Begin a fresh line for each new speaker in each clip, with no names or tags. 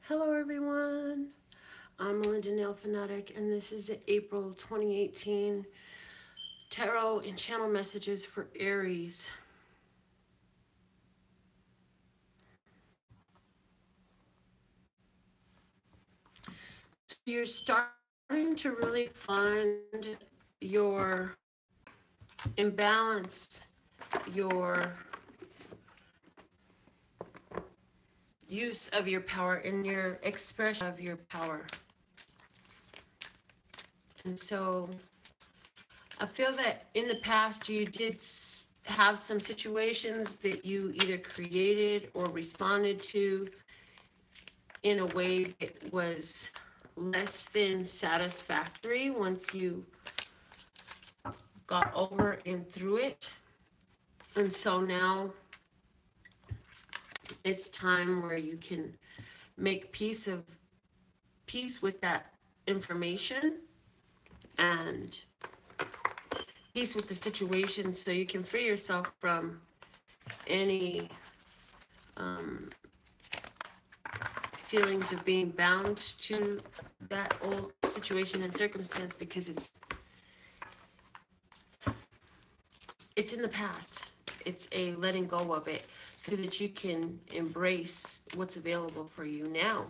Hello everyone, I'm Melinda NailFanatic, and this is the April 2018 Tarot and Channel Messages for Aries. So you're starting to really find your imbalance, your use of your power, and your expression of your power. And so I feel that in the past you did have some situations that you either created or responded to in a way that was less than satisfactory once you got over and through it. And so now it's time where you can make peace with that information and peace with the situation, so you can free yourself from any feelings of being bound to that old situation and circumstance, because it's in the past. It's a letting go of it so that you can embrace what's available for you now.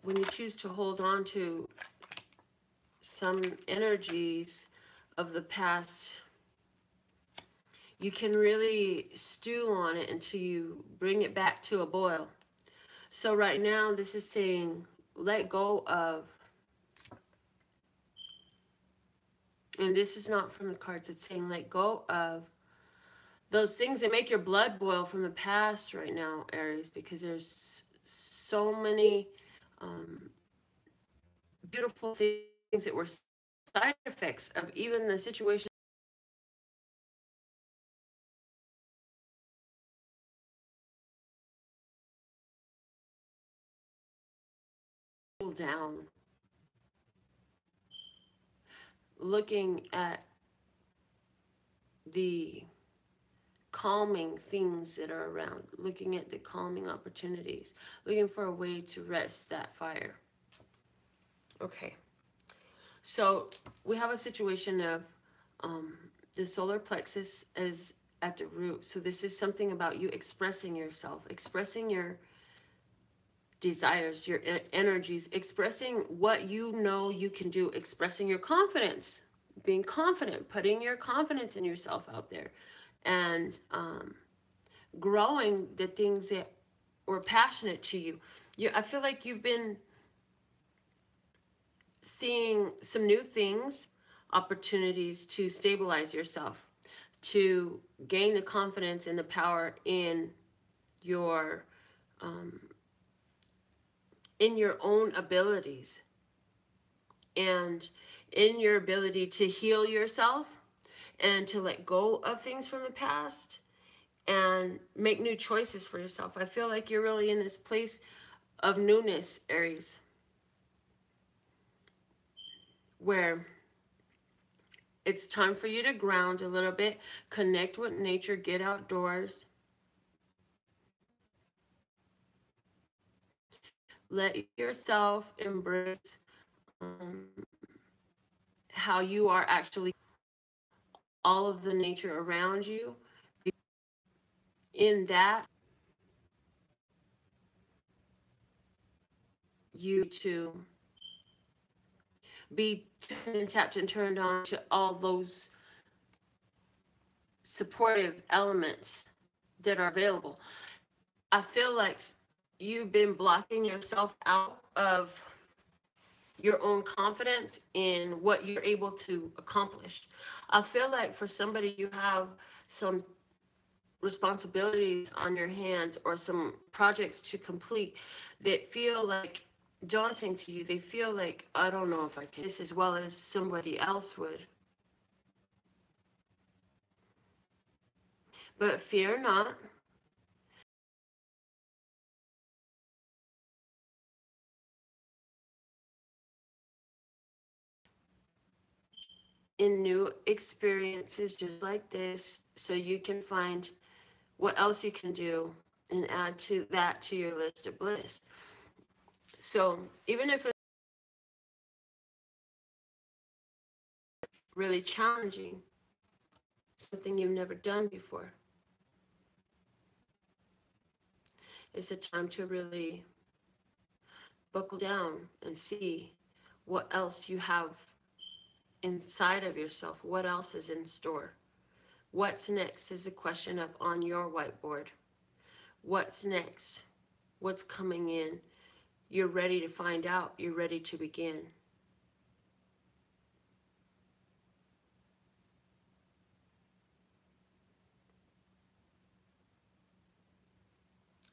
When you choose to hold on to some energies of the past, you can really stew on it until you bring it back to a boil. So right now, this is saying let go of, and this is not from the cards, it's saying let go of those things that make your blood boil from the past right now, Aries, because there's so many beautiful things that were side effects of even the situation down. Looking at the calming things that are around, looking at the calming opportunities, looking for a way to rest that fire. Okay, so we have a situation of the solar plexus is at the root. So this is something about you expressing yourself, expressing your desires, your energies, expressing what you know you can do, expressing your confidence, being confident, putting your confidence in yourself out there, and growing the things that were passionate to you. I feel like you've been seeing some new things, opportunities to stabilize yourself, to gain the confidence and the power um, in your own abilities, and in your ability to heal yourself and to let go of things from the past and make new choices for yourself. I feel like you're really in this place of newness, Aries, where it's time for you to ground a little bit, connect with nature, get outdoors, let yourself embrace how you are actually all of the nature around you. In that, you to be tapped and turned on to all those supportive elements that are available. I feel like you've been blocking yourself out of your own confidence in what you're able to accomplish. I feel like for somebody, you have some responsibilities on your hands or some projects to complete that feel like daunting to you. They feel like, I don't know if I can this as well as somebody else would. But fear not. In new experiences just like this, so you can find what else you can do and add to that to your list of bliss. So even if it's really challenging, something you've never done before, it's a time to really buckle down and see what else you have inside of yourself, what else is in store. What's next is a question up on your whiteboard. What's next? What's coming in? You're ready to find out. You're ready to begin.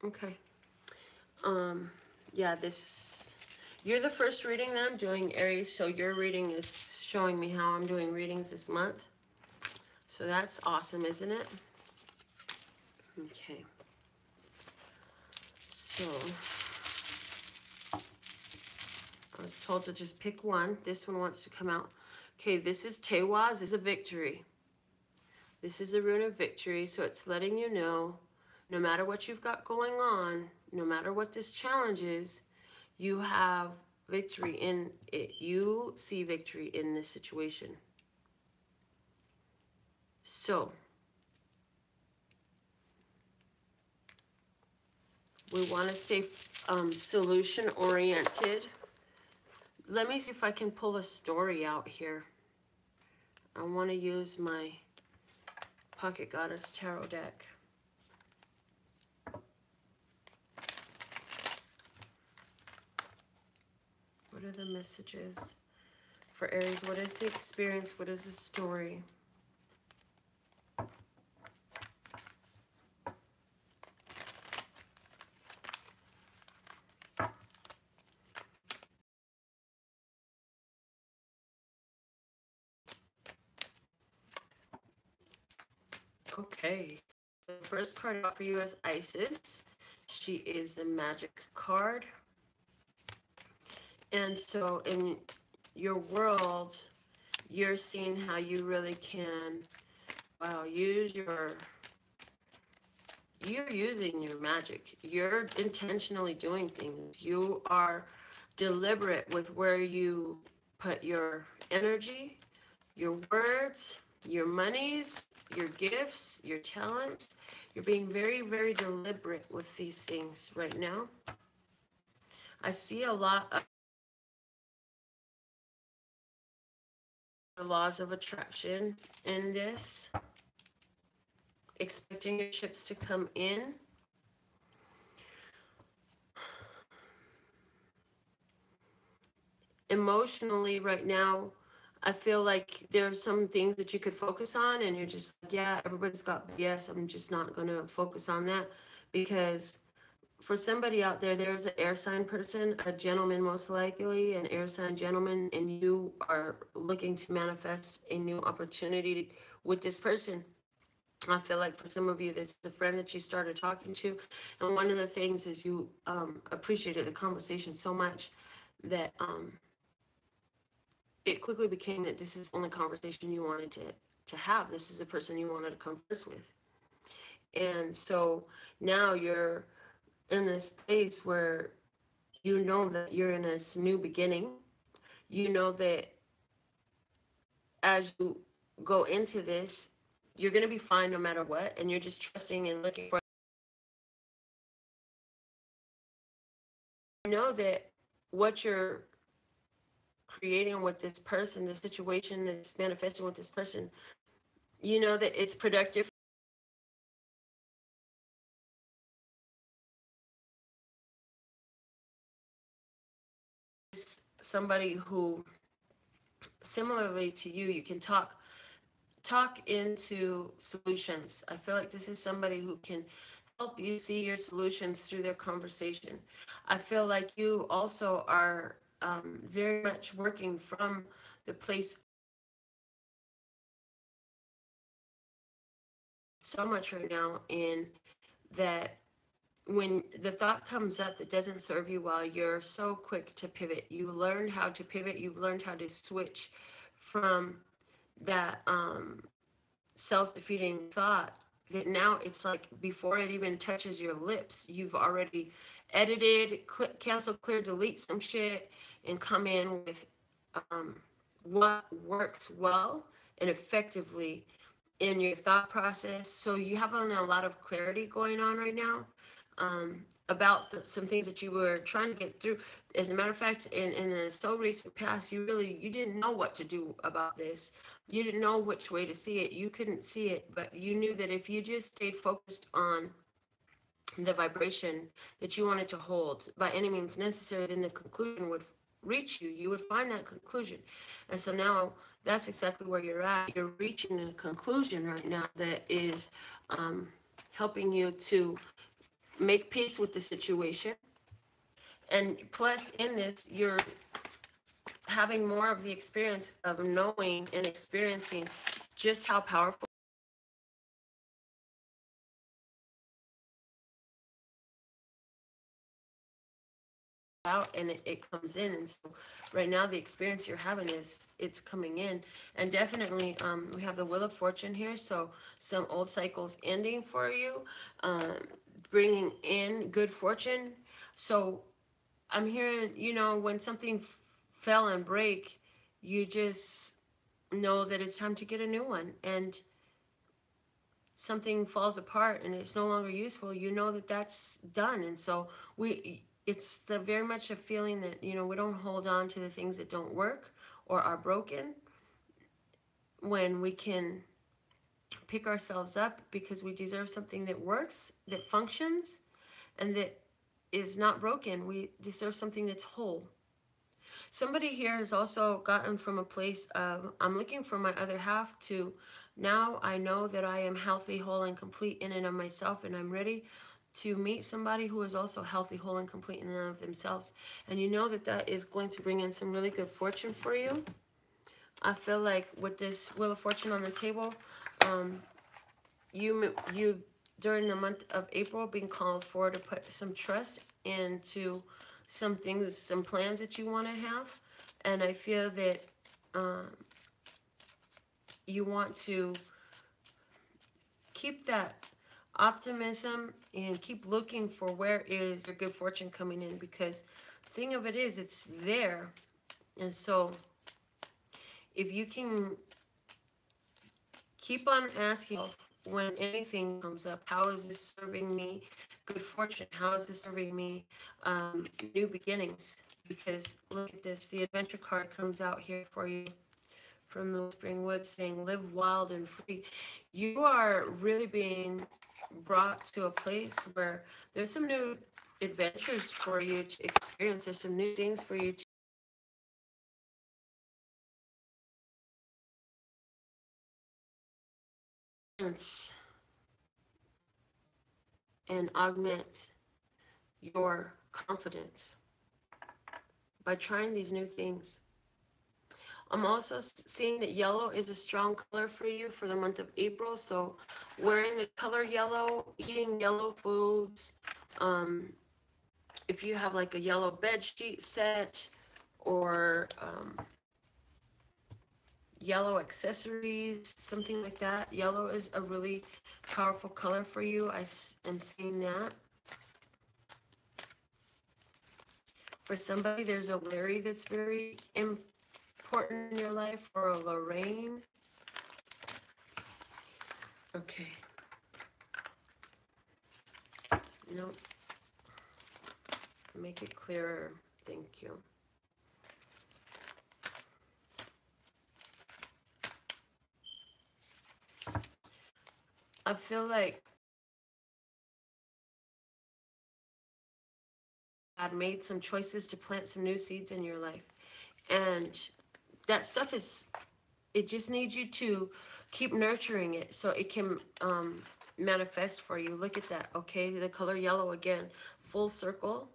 Okay. Yeah, you're the first reading that I'm doing, Aries, so your reading is showing me how I'm doing readings this month. So that's awesome, isn't it? Okay. So I was told to just pick one. This one wants to come out. Okay, this is Tewa. This is a victory. This is a rune of victory, so it's letting you know, no matter what you've got going on, no matter what this challenge is, you have victory in it. You see victory in this situation. So, we want to stay solution-oriented. Let me see if I can pull a story out here. I want to use my Pocket Goddess Tarot deck. What are the messages for Aries? What is the experience? What is the story? Okay. The first card out for you is Isis. She is the magic card. And so in your world, you're seeing how you really can, wow, you're using your magic. You're intentionally doing things. You are deliberate with where you put your energy, your words, your monies, your gifts, your talents. You're being very, very deliberate with these things right now. I see a lot of the laws of attraction in this. Expecting your ships to come in. Emotionally right now, I feel like there's some things that you could focus on and you're just like, yeah, everybody's got BS. I'm just not going to focus on that, because for somebody out there, there's an air sign person, a gentleman, most likely an air sign gentleman, and you are looking to manifest a new opportunity with this person. I feel like for some of you, this is a friend that you started talking to, and one of the things is you appreciated the conversation so much that it quickly became that this is the only conversation you wanted to have. This is the person you wanted to converse with. And so now you're in this place where you know that you're in this new beginning. You know that as you go into this, you're going to be fine no matter what. And you're just trusting and looking for. You know that what you're creating with this person, the situation that's manifesting with this person, you know that it's productive. Somebody who, similarly to you, you can talk into solutions. I feel like this is somebody who can help you see your solutions through their conversation. I feel like you also are very much working from the place so much right now, in that when the thought comes up that doesn't serve you well, you're so quick to pivot. You learned how to pivot. You've learned how to switch from that self-defeating thought that now it's like before it even touches your lips, you've already edited, cancel, clear, delete some shit, and come in with what works well and effectively in your thought process. So you have a lot of clarity going on right now, about some things that you were trying to get through. As a matter of fact, in the so recent past, you didn't know what to do about this. You didn't know which way to see it. You couldn't see it, but you knew that if you just stayed focused on the vibration that you wanted to hold by any means necessary, then the conclusion would reach you. You would find that conclusion. And so now that's exactly where you're at. You're reaching a conclusion right now that is helping you to make peace with the situation. And plus, in this, you're having more of the experience of knowing and experiencing just how powerful out, and it comes in. And so right now the experience you're having is it's coming in. And definitely we have the Wheel of Fortune here, so some old cycles ending for you, bringing in good fortune. So I'm hearing, when something fell and break, you just know that it's time to get a new one. And something falls apart and it's no longer useful, you know that that's done. And so it's the very much a feeling that, we don't hold on to the things that don't work or are broken, when we can pick ourselves up because we deserve something that works, that functions, and that is not broken. We deserve something that's whole. Somebody here has also gotten from a place of, I'm looking for my other half, to now I know that I am healthy, whole, and complete in and of myself, and I'm ready to meet somebody who is also healthy, whole, and complete in and of themselves. And you know that that is going to bring in some really good fortune for you. I feel like with this Wheel of Fortune on the table, you during the month of April being called for to put some trust into some things, some plans that you want to have. And I feel that you want to keep that optimism and keep looking for where is your good fortune coming in, because the thing of it is, it's there. And so if you can keep on asking when anything comes up, how is this serving me good fortune? How is this serving me new beginnings? Because look at this, the adventure card comes out here for you from the Whispering Woods, saying live wild and free. You are really being brought to a place where there's some new adventures for you to experience. There's some new things for you to experience and augment your confidence by trying these new things. I'm also seeing that yellow is a strong color for you for the month of April. So wearing the color yellow, eating yellow foods, if you have like a yellow bed sheet set, or yellow accessories, something like that. Yellow is a really powerful color for you. I am seeing that. For somebody, there's a Larry that's very important in your life, or a Lorraine. Okay. Nope. Make it clearer. Thank you. I feel like God made some choices to plant some new seeds in your life. And that stuff is, it just needs you to keep nurturing it so it can manifest for you. Look at that, okay? The color yellow again. Full circle,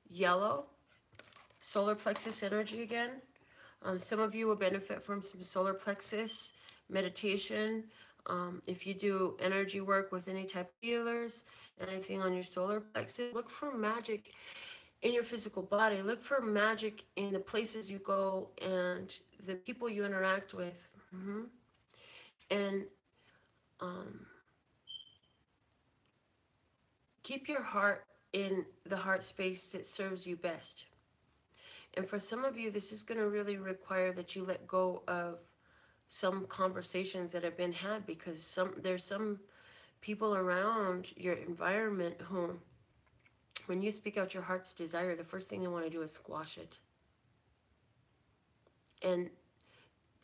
yellow, solar plexus energy again. Some of you will benefit from some solar plexus meditation. If you do energy work with any type of healers, anything on your solar plexus, look for magic in your physical body. Look for magic in the places you go and the people you interact with. And keep your heart in the heart space that serves you best. And for some of you, this is going to really require that you let go of some conversations that have been had, because there's some people around your environment who, when you speak out your heart's desire, the first thing they want to do is squash it. And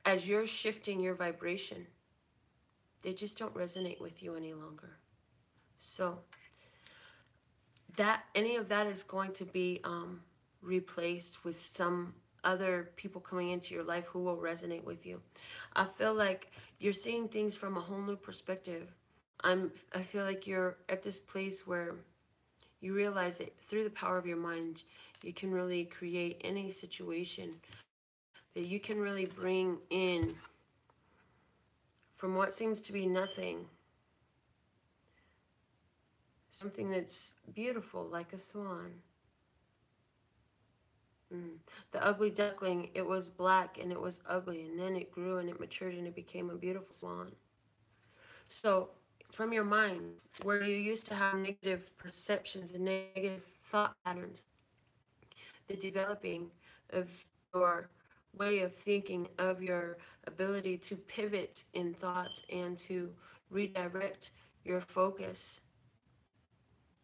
as you're shifting your vibration, they just don't resonate with you any longer. So that any of that is going to be replaced with some other people coming into your life who will resonate with you. I feel like you're seeing things from a whole new perspective. I feel like you're at this place where you realize that through the power of your mind, you can really create any situation, that you can really bring in from what seems to be nothing, something that's beautiful like a swan. The ugly duckling, it was black and it was ugly, and then it grew and it matured and it became a beautiful swan. So from your mind, where you used to have negative perceptions and negative thought patterns, the developing of your way of thinking, of your ability to pivot in thoughts and to redirect your focus,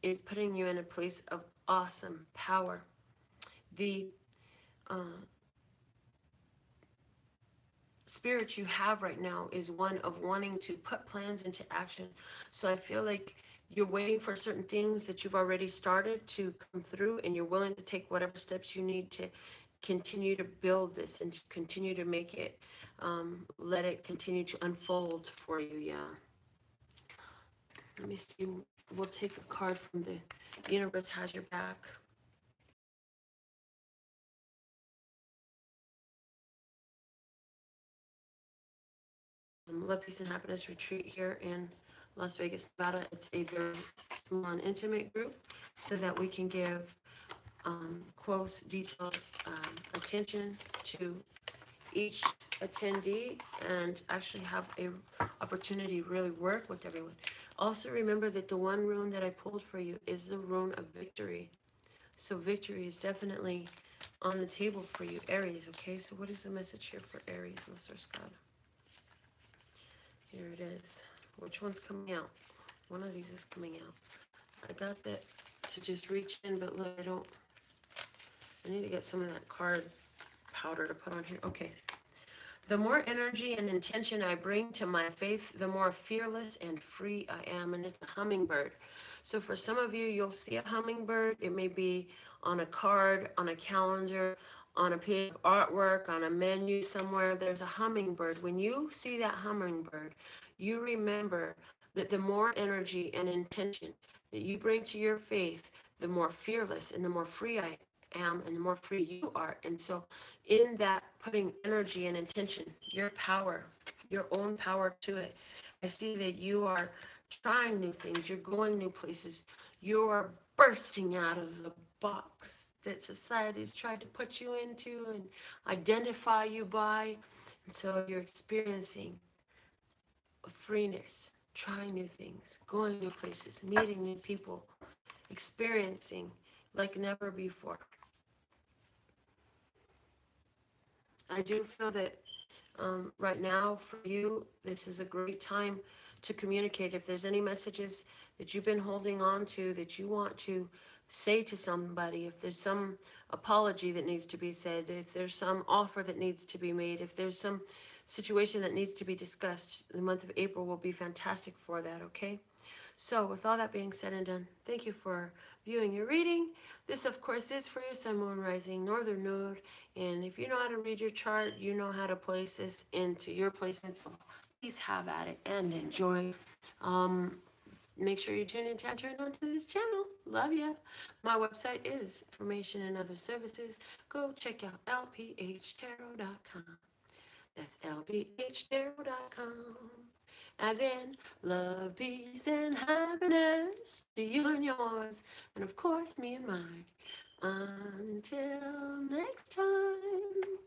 is putting you in a place of awesome power. The spirit you have right now is one of wanting to put plans into action. So I feel like you're waiting for certain things that you've already started to come through, and you're willing to take whatever steps you need to continue to build this and to continue to make it, let it continue to unfold for you. Yeah. Let me see. We'll take a card from the universe has your back. Love, Peace, and Happiness retreat here in Las Vegas, Nevada. It's a very small and intimate group so that we can give close, detailed attention to each attendee and actually have a opportunity to really work with everyone. Also remember that the one rune that I pulled for you is the rune of victory. So victory is definitely on the table for you, Aries. Okay, so what is the message here for Aries, Mr. Scott? Here it is. Which one's coming out? One of these is coming out. I got that to just reach in, but look, I need to get some of that card powder to put on here. Okay. The more energy and intention I bring to my faith, the more fearless and free I am. And it's a hummingbird. So for some of you, you'll see a hummingbird. It may be on a card, on a calendar, on a piece of artwork, on a menu somewhere. There's a hummingbird. When you see that hummingbird, you remember that the more energy and intention that you bring to your faith, the more fearless and the more free I am and the more free you are. And so in that, putting energy and intention, your power, your own power to it, I see that you are trying new things, you're going new places, you're bursting out of the box that society's tried to put you into and identify you by. And so you're experiencing freeness, trying new things, going new places, meeting new people, experiencing like never before. I do feel that right now for you, this is a great time to communicate. If there's any messages that you've been holding on to that you want to say to somebody, if there's some apology that needs to be said, if there's some offer that needs to be made, if there's some situation that needs to be discussed, the month of April will be fantastic for that, okay? So with all that being said and done, thank you for viewing your reading. This, of course, is for your Sun, Moon, Rising, Northern Node. And if you know how to read your chart, you know how to place this into your placements. So please have at it and enjoy. Make sure you tune in and turn on to this channel. Love ya. My website is Information and Other Services. Go check out LPHtarot.com. That's LPHtarot.com. As in, love, peace, and happiness to you and yours, and of course, me and mine. Until next time.